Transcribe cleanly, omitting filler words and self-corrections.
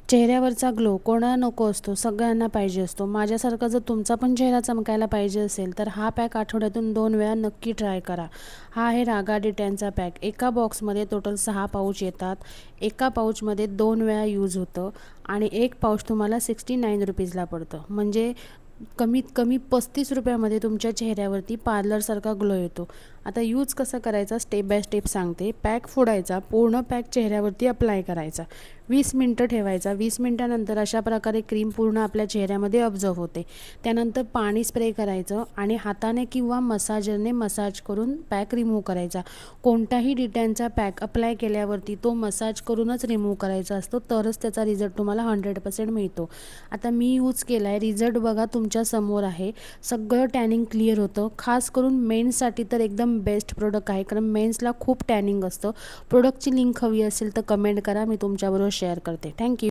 चेहऱ्यावरचा glow कोणाला नको असतो, सगळ्यांना पाहिजे असतो. माझ्यासारखा जर तुमचा पण चेहरा चमकायला पाहिजे असेल तर हा पॅक आठवड्यातून 2 वेळा नक्की ट्राय करा. हा आहे रागा डिटॅनचा पॅक. एका बॉक्समध्ये टोटल 6 पाऊच येतात. एका पाऊचमध्ये 2 वेळा यूज होतं आणि एक पाऊच तुम्हाला ₹69 पडतं. म्हणजे कमीत कमी 35 रुपयामध्ये तुमच्या चेहऱ्यावरती पार्लरसारखा ग्लो येतो. आता यूज कसं करायचा स्टेप बाय स्टेप सांगते. पॅक फोडायचा, पूर्ण पॅक चेहऱ्यावरती अप्लाय करायचा, 20 मिनटं ठेवायचा. 20 मिनटानंतर अशा प्रकारे क्रीम पूर्ण आपल्या चेहऱ्यामध्ये ऑब्झर्व होते. त्यानंतर पाणी स्प्रे करायचं आणि हाताने किंवा मसाजरने मसाज करून पॅक रिमूव्ह करायचा. कोणताही डिटॅनचा पॅक अप्लाय केल्यावरती तो मसाज करूनच रिमूव्ह करायचा असतो, तरच त्याचा रिझल्ट तुम्हाला 100% मिळतो. आता मी यूज केला आहे, रिझल्ट बघा तुमच्या समोर आहे. सगळं टॅनिंग क्लिअर होतं. खास करून मेन्ससाठी तर एकदम बेस्ट प्रोडक्ट आहे, कारण मेन्सला खूप टॅनिंग असतं. प्रोडक्टची लिंक हवी असेल तर कमेंट करा, मी तुमच्याबरोबर शेअर करते. थँक्यू.